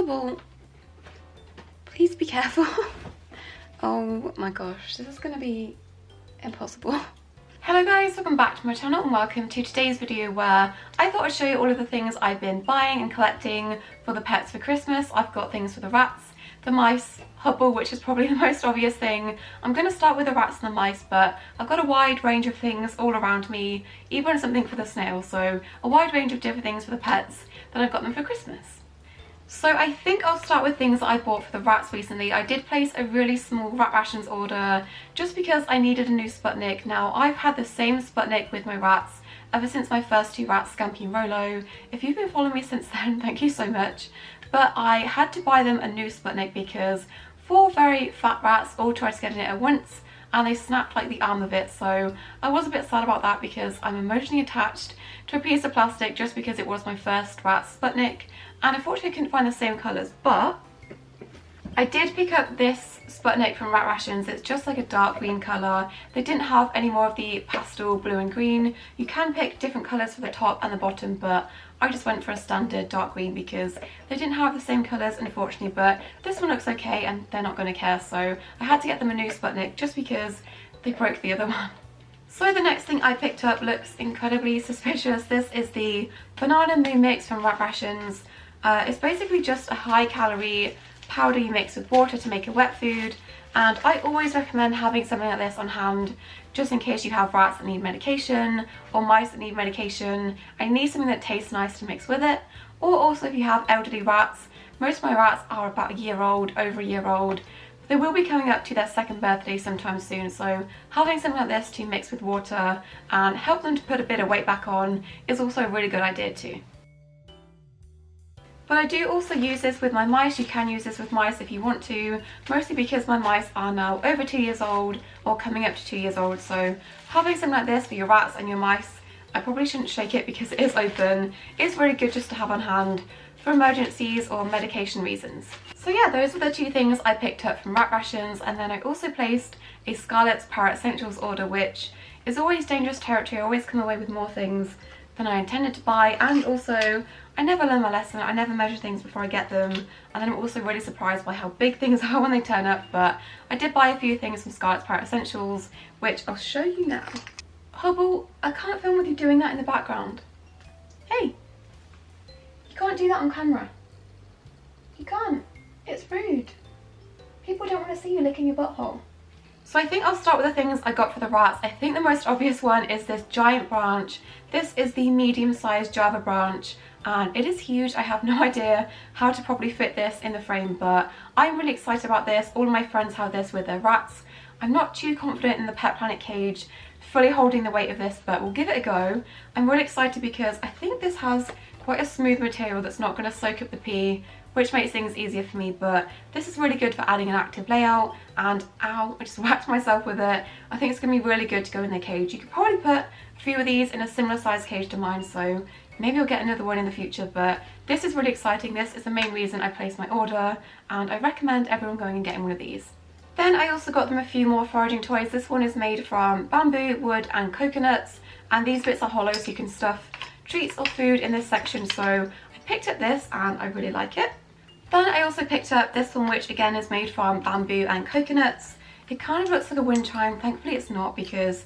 Hubble, please be careful. Oh my gosh, this is gonna be impossible. Hello guys, welcome back to my channel and welcome to today's video where I thought I'd show you all of the things I've been buying and collecting for the pets for Christmas. I've got things for the rats, the mice, Hubble, which is probably the most obvious thing. I'm going to start with the rats and the mice, but I've got a wide range of things all around me, even something for the snail, so a wide range of different things for the pets that I've got them for Christmas. So I think I'll start with things that I bought for the rats recently. I did place a really small Wrap Rations order just because I needed a new Sputnik. Now I've had the same Sputnik with my rats ever since my first two rats, Scampy and Rolo. If you've been following me since then, thank you so much. But I had to buy them a new Sputnik because 4 very fat rats all tried to get in it at once and they snapped like the arm of it, so I was a bit sad about that because I'm emotionally attached to a piece of plastic just because it was my first rat Sputnik, and unfortunately I couldn't find the same colours. But I did pick up this Sputnik from Wrap Rations. It's just like a dark green colour. They didn't have any more of the pastel blue and green. You can pick different colours for the top and the bottom, but I just went for a standard dark green because they didn't have the same colours, unfortunately. But this one looks okay and they're not going to care, so I had to get them a new Sputnik just because they broke the other one. So the next thing I picked up looks incredibly suspicious. This is the Banana Moo Mix from Wrap Rations. It's basically just a high calorie powder you mix with water to make a wet food, and I always recommend having something like this on hand just in case you have rats that need medication or mice that need medication and you need something that tastes nice to mix with it. Or also if you have elderly rats. Most of my rats are about a year old, over a year old. They will be coming up to their 2nd birthday sometime soon, so having something like this to mix with water and help them to put a bit of weight back on is also a really good idea too. But I do also use this with my mice. You can use this with mice if you want to, mostly because my mice are now over 2 years old or coming up to 2 years old, so having something like this for your rats and your mice, I probably shouldn't shake it because it is open, it's really good just to have on hand for emergencies or medication reasons. So yeah, those were the 2 things I picked up from Wrap Rations, and then I also placed a Scarlet's Parrot Essentials order, which is always dangerous territory. I always come away with more things than I intended to buy, and also I never learn my lesson. I never measure things before I get them, and then I'm also really surprised by how big things are when they turn up. But I did buy a few things from Scarlet's Parrot Essentials, which I'll show you now. Hubble, I can't film with you doing that in the background. Hey, you can't do that on camera. You can't. It's rude. People don't want to see you licking your butthole. So I think I'll start with the things I got for the rats. I think the most obvious one is this giant branch. This is the medium-sized Java branch and it is huge. I have no idea how to properly fit this in the frame, but I'm really excited about this. All of my friends have this with their rats. I'm not too confident in the Pet Planet cage fully holding the weight of this, but we'll give it a go. I'm really excited because I think this has quite a smooth material that's not going to soak up the pee, which makes things easier for me. But this is really good for adding an active layout, and ow, I just whacked myself with it. I think it's going to be really good to go in the cage. You could probably put a few of these in a similar size cage to mine, so maybe I'll get another one in the future, but this is really exciting. This is the main reason I placed my order, and I recommend everyone going and getting one of these. Then I also got them a few more foraging toys. This one is made from bamboo, wood and coconuts, and these bits are hollow so you can stuff treats or food in this section, so I picked up this and I really like it. Then I also picked up this one, which again is made from bamboo and coconuts. It kind of looks like a wind chime. Thankfully it's not, because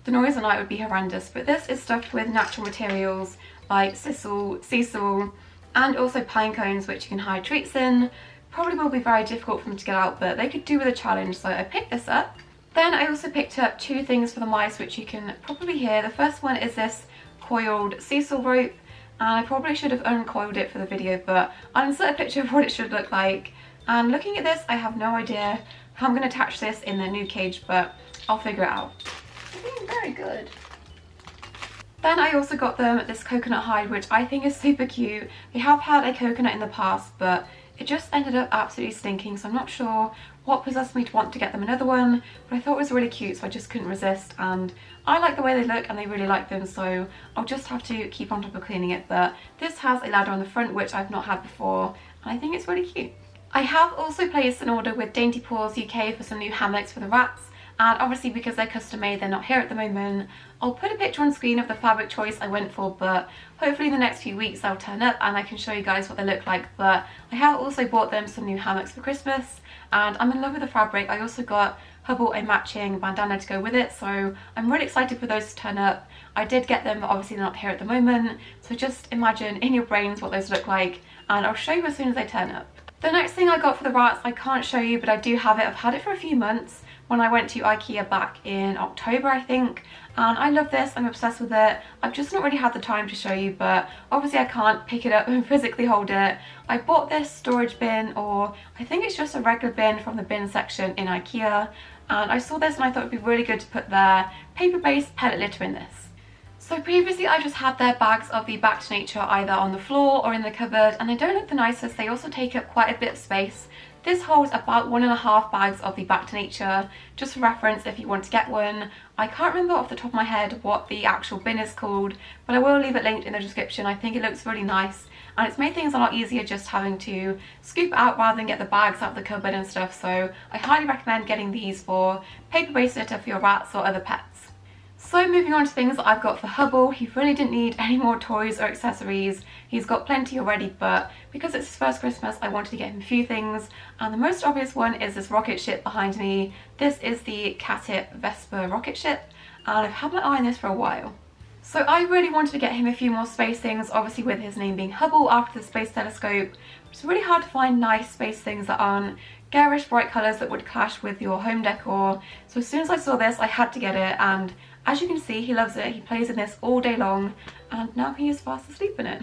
the noise on it would be horrendous, but this is stuffed with natural materials like sisal, and also pine cones, which you can hide treats in. Probably will be very difficult for them to get out, but they could do with a challenge, so I picked this up. Then I also picked up 2 things for the mice, which you can probably hear. The first one is this coiled sisal rope, and I probably should have uncoiled it for the video, but I'll insert a picture of what it should look like. And looking at this, I have no idea how I'm going to attach this in their new cage, but I'll figure it out. They're being very good. Then I also got them this coconut hide, which I think is super cute. They have had a coconut in the past, but it just ended up absolutely stinking, so I'm not sure what possessed me to want to get them another one, but I thought it was really cute, so I just couldn't resist, and I like the way they look and they really like them, so I'll just have to keep on top of cleaning it. But this has a ladder on the front, which I've not had before, and I think it's really cute. I have also placed an order with Dainty Paws UK for some new hammocks for the rats, and obviously because they're custom made, they're not here at the moment. I'll put a picture on screen of the fabric choice I went for, but hopefully in the next few weeks they'll turn up and I can show you guys what they look like. But I have also bought them some new hammocks for Christmas, and I'm in love with the fabric. I also got Hubble a matching bandana to go with it, so I'm really excited for those to turn up. I did get them, but obviously they're not here at the moment, so just imagine in your brains what those look like, and I'll show you as soon as they turn up. The next thing I got for the rats I can't show you, but I do have it. I've had it for a few months when I went to IKEA back in October, I think, and I love this. I'm obsessed with it. I've just not really had the time to show you, but obviously I can't pick it up and physically hold it. I bought this storage bin, or I think it's just a regular bin from the bin section in IKEA, and I saw this and I thought it would be really good to put their paper-based pellet litter in this. So previously I just had their bags of the Back to Nature either on the floor or in the cupboard, and they don't look the nicest. They also take up quite a bit of space. This holds about 1.5 bags of the Back to Nature, just for reference if you want to get one. I can't remember off the top of my head what the actual bin is called, but I will leave it linked in the description. I think it looks really nice, and it's made things a lot easier just having to scoop it out rather than get the bags out of the cupboard and stuff. So I highly recommend getting these for paper-based litter for your rats or other pets. So moving on to things that I've got for Hubble. He really didn't need any more toys or accessories. He's got plenty already, but because it's his first Christmas, I wanted to get him a few things. And the most obvious one is this rocket ship behind me. This is the Catip Vesper rocket ship, and I've had my eye on this for a while. So I really wanted to get him a few more space things, obviously with his name being Hubble after the space telescope. It's really hard to find nice space things that aren't garish bright colours that would clash with your home decor. So as soon as I saw this, I had to get it, and as you can see, he loves it. He plays in this all day long, and now he is fast asleep in it.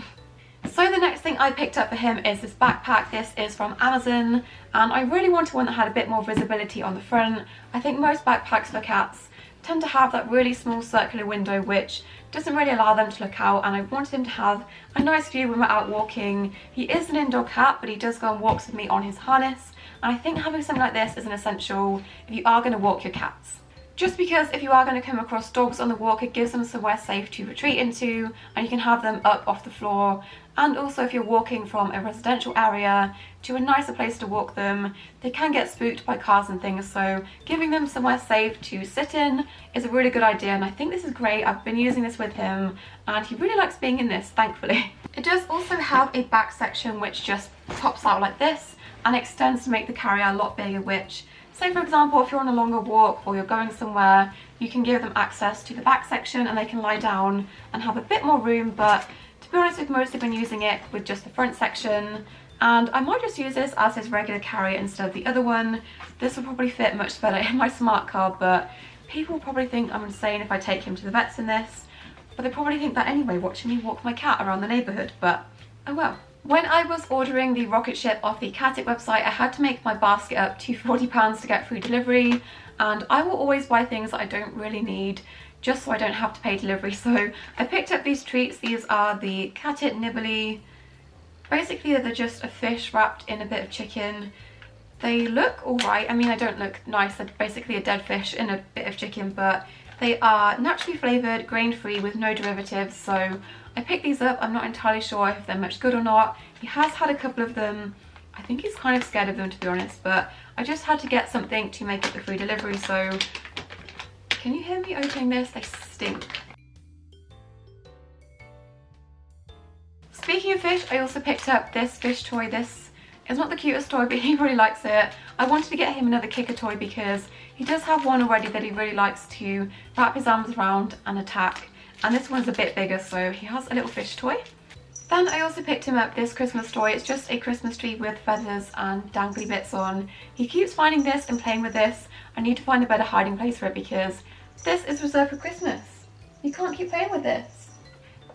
So the next thing I picked up for him is this backpack. This is from Amazon, and I really wanted one that had a bit more visibility on the front. I think most backpacks for cats tend to have that really small circular window which doesn't really allow them to look out, and I wanted him to have a nice view when we're out walking. He is an indoor cat, but he does go on walks with me on his harness, and I think having something like this is an essential if you are going to walk your cats. Just because if you are going to come across dogs on the walk, it gives them somewhere safe to retreat into, and you can have them up off the floor. And also if you're walking from a residential area to a nicer place to walk them, they can get spooked by cars and things, so giving them somewhere safe to sit in is a really good idea, and I think this is great. I've been using this with him and he really likes being in this, thankfully. It does also have a back section which just pops out like this and extends to make the carrier a lot bigger, which, say for example, if you're on a longer walk or you're going somewhere, you can give them access to the back section and they can lie down and have a bit more room. But to be honest, we've mostly been using it with just the front section, and I might just use this as his regular carrier instead of the other one. This will probably fit much better in my smart car, but people probably think I'm insane if I take him to the vets in this. But they probably think that anyway, watching me walk my cat around the neighbourhood, but oh well. When I was ordering the rocket ship off the Catip website, I had to make my basket up to £40 to get free delivery, and I will always buy things that I don't really need just so I don't have to pay delivery. So I picked up these treats. These are the Catip Nibbly. Basically they're just a fish wrapped in a bit of chicken. They look alright. I mean, they don't look nice. They're basically a dead fish in a bit of chicken, but they are naturally flavoured, grain-free with no derivatives. So I picked these up. I'm not entirely sure if they're much good or not. He has had a couple of them. I think he's kind of scared of them, to be honest, but I just had to get something to make up the free delivery. So can you hear me opening this? They stink. Speaking of fish, I also picked up this fish toy. This is not the cutest toy, but he really likes it. I wanted to get him another kicker toy because he does have one already that he really likes to wrap his arms around and attack. And this one's a bit bigger, so he has a little fish toy. Then I also picked him up this Christmas toy. It's just a Christmas tree with feathers and dangly bits on. He keeps finding this and playing with this. I need to find a better hiding place for it because this is reserved for Christmas. You can't keep playing with this.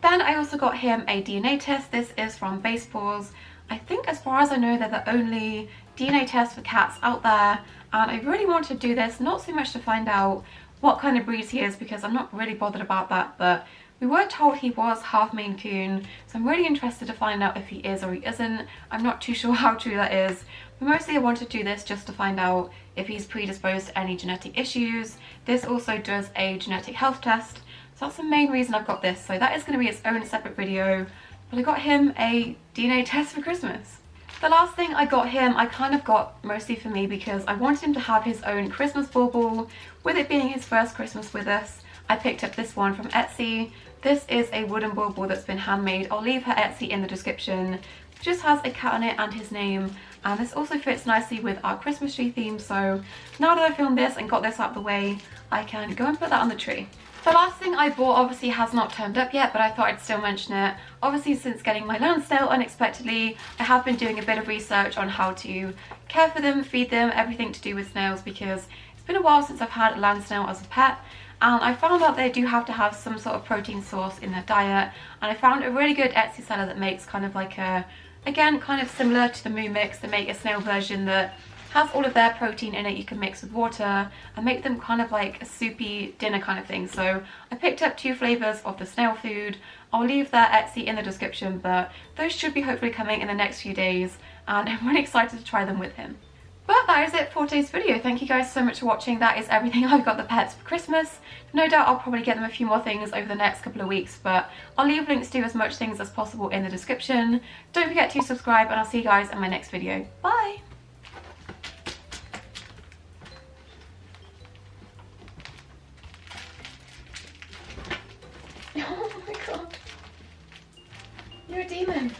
Then I also got him a DNA test. This is from Baseballs. I think as far as I know they're the only DNA test for cats out there, and I really want to do this, not so much to find out what kind of breed he is because I'm not really bothered about that, but we were told he was half Maine Coon, so I'm really interested to find out if he is or he isn't. I'm not too sure how true that is, but mostly I want to do this just to find out if he's predisposed to any genetic issues. This also does a genetic health test, so that's the main reason I've got this. So that is going to be its own separate video, but I got him a DNA test for Christmas. The last thing I got him, I kind of got mostly for me because I wanted him to have his own Christmas bauble. With it being his first Christmas with us, I picked up this one from Etsy. This is a wooden bauble that's been handmade. I'll leave her Etsy in the description. It just has a cat on it and his name, and this also fits nicely with our Christmas tree theme, so now that I filmed this and got this out of the way, I can go and put that on the tree. The last thing I bought obviously has not turned up yet, but I thought I'd still mention it. Obviously, since getting my land snail unexpectedly, I have been doing a bit of research on how to care for them, feed them, everything to do with snails, because it's been a while since I've had a land snail as a pet. And I found out they do have to have some sort of protein source in their diet, and I found a really good Etsy seller that makes kind of like a, again, kind of similar to the Moo Mix. They make a snail version that has all of their protein in it. You can mix with water and make them kind of like a soupy dinner kind of thing. So I picked up 2 flavours of the snail food. I'll leave their Etsy in the description, but those should be hopefully coming in the next few days, and I'm really excited to try them with him. But that is it for today's video. Thank you guys so much for watching. That is everything I've got the pets for Christmas. No doubt I'll probably get them a few more things over the next couple of weeks, but I'll leave links to as much things as possible in the description. Don't forget to subscribe, and I'll see you guys in my next video. Bye! Oh my god. You're a demon.